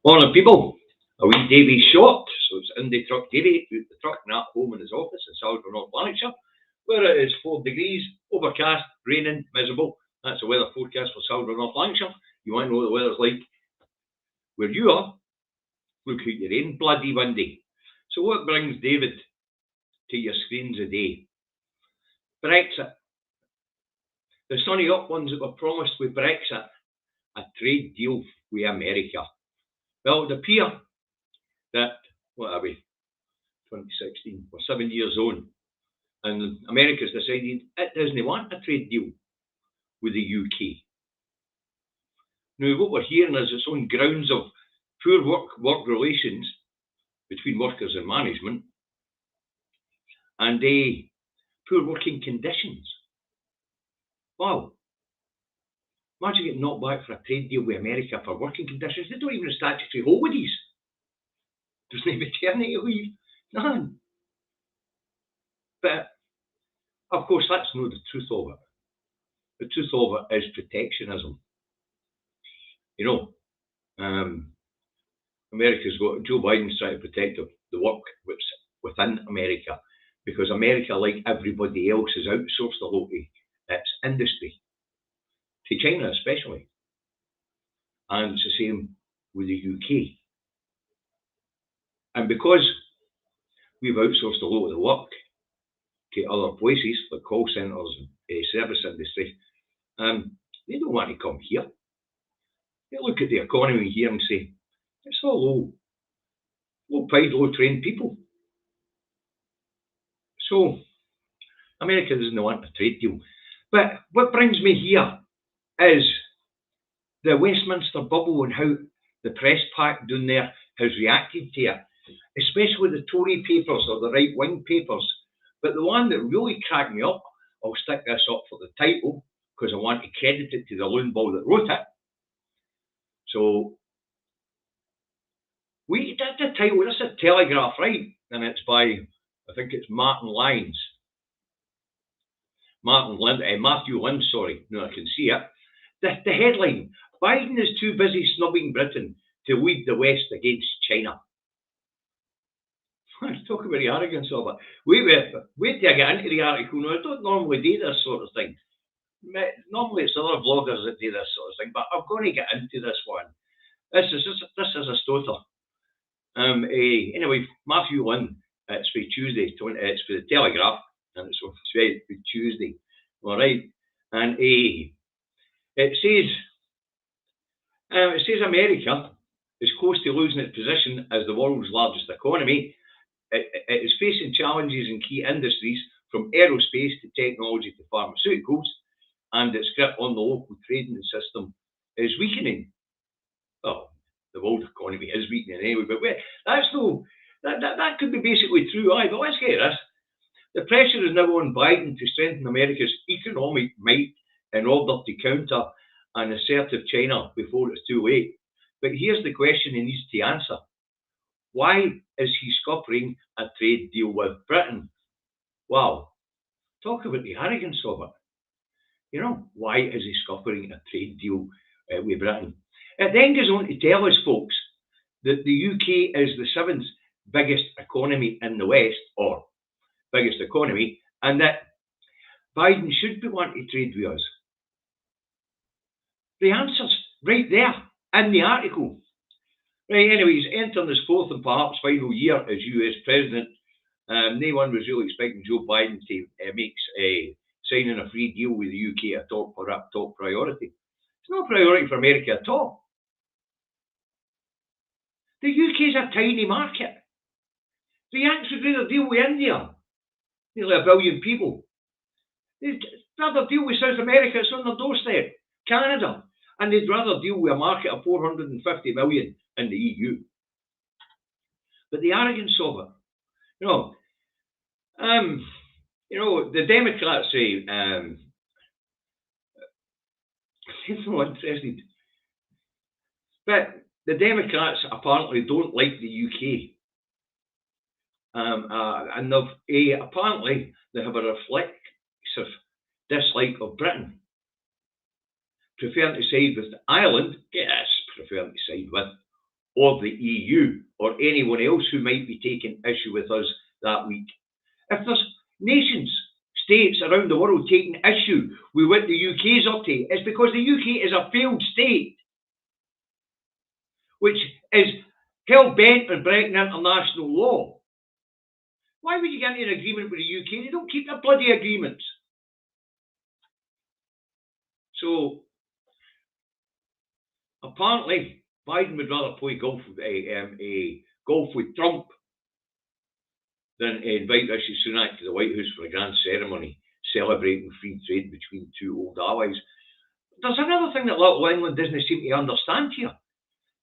Morning, people. A wee Davy short, so it's Indie Truck Davy out the truck and at home in his office in Salford, North Lanarkshire, where it is 4 degrees, overcast, raining, miserable. That's the weather forecast for Salford, North Lanarkshire. You want to know what the weather's like where you are? Look out your rain, bloody windy. So what brings David to your screens today? Brexit. The sunny up ones that were promised with Brexit, a trade deal with America. Well, it would appear that, what are we, 2016, we're 7 years on, and America's decided it doesn't want a trade deal with the UK. Now, what we're hearing is it's on grounds of poor work relations between workers and management, and poor working conditions. Wow. Imagine getting knocked back for a trade deal with America for working conditions. They don't even have statutory holidays. There's no maternity leave. None. But, of course, that's not the truth of it. The truth of it is protectionism. You know, America's got, Joe Biden's trying to protect the work within America, because America, like everybody else, has outsourced a lot of its industry, to China especially. And it's the same with the UK. And because we've outsourced a lot of the work to other places, like call centres and service industry, they don't want to come here. They look at the economy here and say, it's all low-paid, low-trained people. So, America doesn't want a trade deal. But what brings me here is the Westminster bubble and how the press pack down there has reacted to it, especially the Tory papers or the right-wing papers. But the one that really cracked me up, I'll stick this up for the title, because I want to credit it to the loon ball that wrote it. So, we did the title, this is a Telegraph, right? And it's by, I think it's Matthew Lynn, sorry. No, I can see it. The headline, Biden is too busy snubbing Britain to lead the West against China. Talk about the arrogance of it. Wait till I get into the article. No, I don't normally do this sort of thing. Normally it's other bloggers that do this sort of thing, but I'm going to get into this one. This is a stotter. Anyway, Matthew Lynn, it's for Tuesday, it's for the Telegraph, and it's for Tuesday. All right, and it says America is close to losing its position as the world's largest economy. It is facing challenges in key industries from aerospace to technology to pharmaceuticals, and its grip on the local trading system is weakening. Well, the world economy is weakening anyway, but that could be basically true. But let's get this. The pressure is now on Biden to strengthen America's economic might in order to counter an assertive China before it's too late. But here's the question he needs to answer. Why is he scuppering a trade deal with Britain? Wow. Talk about the arrogance of it. You know, why is he scuppering a trade deal with Britain? It then goes on to tell us, folks, that the UK is the 7th biggest economy in the West, or biggest economy, and that Biden should be wanting to trade with us. The answer's right there in the article. Right, anyways, entering his 4th and perhaps final year as US president, no one was really expecting Joe Biden to make signing a free deal with the UK a top priority. It's not a priority for America at all. The UK is a tiny market. The Yanks would rather deal with India, nearly 1 billion people. They'd rather deal with South America, it's on their doorstep, Canada, and they'd rather deal with a market of 450 million in the EU. But the arrogance of it, the Democrats say, it's not interested. But the Democrats apparently don't like the UK. And apparently they have a reflexive dislike of Britain. Preferring to side with Ireland, yes, preferring to side with or the EU or anyone else who might be taking issue with us that week. If there's nations, states around the world taking issue with what the UK is up to, it's because the UK is a failed state which is hell-bent on breaking international law. Why would you get into an agreement with the UK? They don't keep their bloody agreements. So, apparently, Biden would rather play golf with Trump than invite Rishi Sunak to the White House for a grand ceremony celebrating free trade between two old allies. There's another thing that little England doesn't seem to understand here.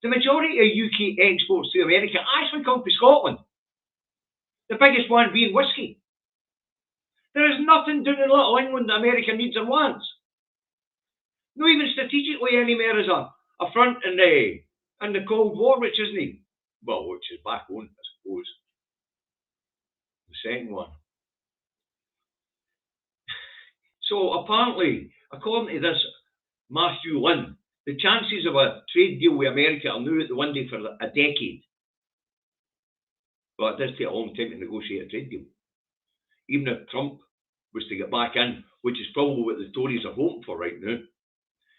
The majority of UK exports to America actually come from Scotland. The biggest one being whiskey. There is nothing down in little England that America needs or wants. Not even strategically anymore as a front in the Cold War, which isn't, well, which is back on, I suppose. The second one. So apparently, according to this Matthew Lynn, the chances of a trade deal with America are now at the window for a decade. But it does take a long time to negotiate a trade deal. Even if Trump was to get back in, which is probably what the Tories are hoping for right now,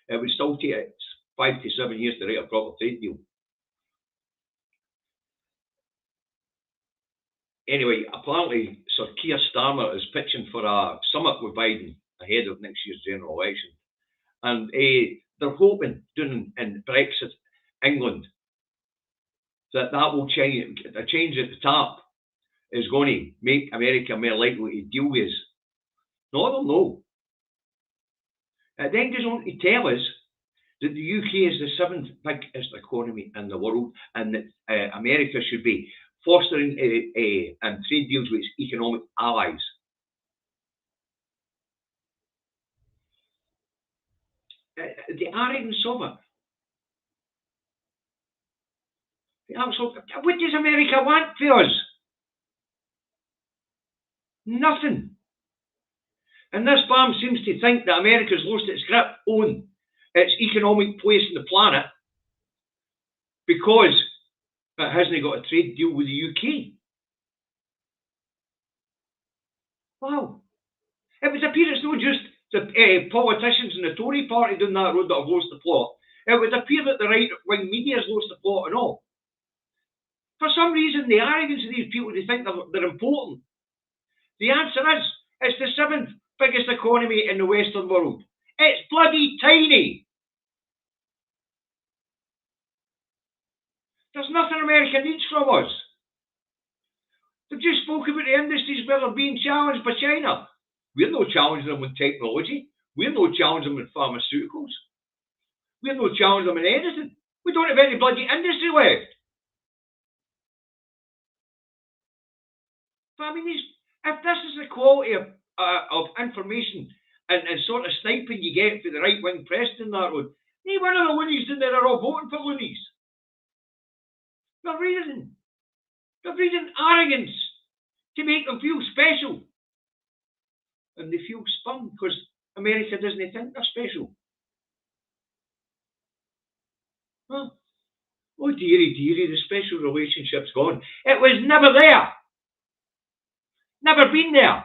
it would still take 5 to 7 years to write a proper trade deal. Anyway, apparently Sir Keir Starmer is pitching for a summit with Biden ahead of next year's general election. And they're hoping, doing in Brexit England, that will change. A change at the top is going to make America more likely to deal with us. No, I don't know. It then goes on to tell us that the UK is the 7th biggest economy in the world, and that America should be fostering and trade deals with its economic allies. The arrogance of it. What does America want for us? Nothing. And this bomb seems to think that America's lost its grip on its economic place in the planet because it hasn't got a trade deal with the UK. Wow. It would appear it's not just the politicians in the Tory party down that road that have lost the plot. It would appear that the right-wing media has lost the plot and all. For some reason, the arrogance of these people, they think they're important. The answer is, it's the 7th biggest economy in the Western world. It's bloody tiny. There's nothing America needs from us. They've just spoken about the industries where they're being challenged by China. We're not challenging them with technology. We're not challenging them with pharmaceuticals. We're not challenging them in anything. We don't have any bloody industry left. But I mean, if this is the quality of information and sort of sniping you get for the right-wing press in that road, any one of the loonies in there are all voting for loonies. They're reading arrogance to make them feel special. And they feel spun because America doesn't think they're special. Huh? Oh dearie, the special relationship's gone. It was never there. Never been there.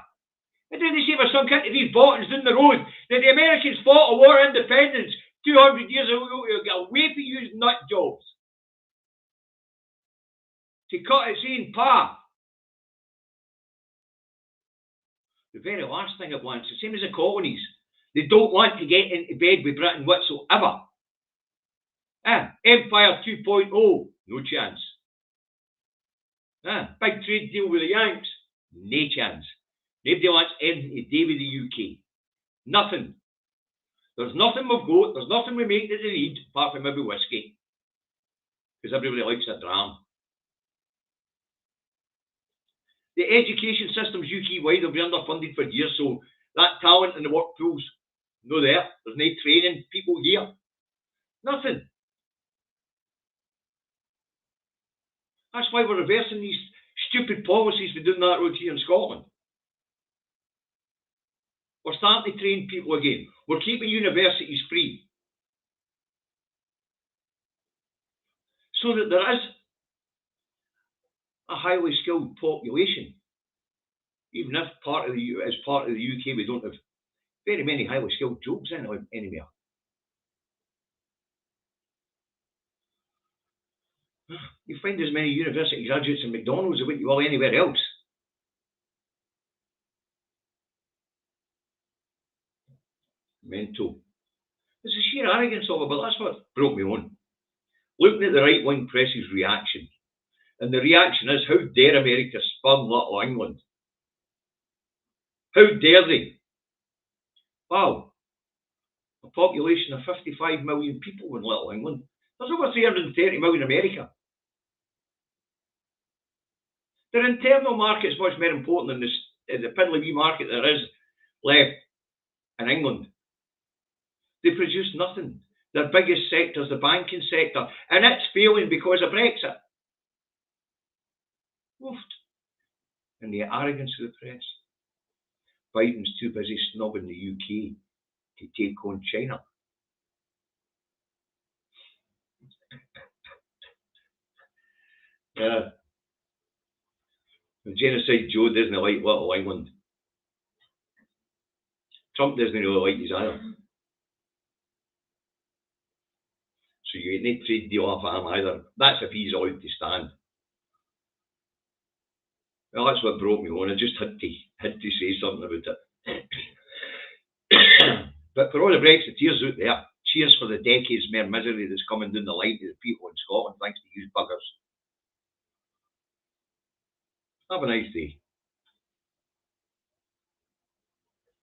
It didn't say for some kind of these buttons down the road that the Americans fought a war of independence 200 years ago to get away from you nut jobs. To cut its own path. The very last thing it wants, the same as the colonies, they don't want to get into bed with Britain whatsoever. Empire 2.0, no chance. Big trade deal with the Yanks, no chance. Nobody wants anything to do with the UK. Nothing. There's nothing we've got, there's nothing we make that they need, apart from maybe whiskey. Because everybody likes a dram. The education systems UK-wide have been underfunded for years, so that talent in the workforce, no there. There's no training people here. Nothing. That's why we're reversing these stupid policies we do in that road here in Scotland. We're starting to train people again. We're keeping universities free. so that there is a highly skilled population. Even if as part of the UK we don't have very many highly skilled jobs anywhere. You find as many university graduates in McDonald's as what you will anywhere else. Mental. It's a sheer arrogance of it, but that's what broke me on. Looking at the right wing press's reaction, and the reaction is, how dare America spurn little England? How dare they? Wow, a population of 55 million people in little England. There's over 330 million in America. Their internal market is much more important than the piddly wee market there is left in England. They produce nothing. Their biggest sector is the banking sector, and it's failing because of Brexit. Oof. And the arrogance of the press. Biden's too busy snobbing the UK to take on China. Yeah. The Genocide Joe doesn't like little England. Trump doesn't really like his either. So you need trade deal off him either. That's if he's allowed to stand. Well, that's what broke me on. I just had to say something about it. But for all the Brexiteers out there, cheers for the decades more misery that's coming down the line to the people in Scotland, thanks to you buggers. Have a nice day.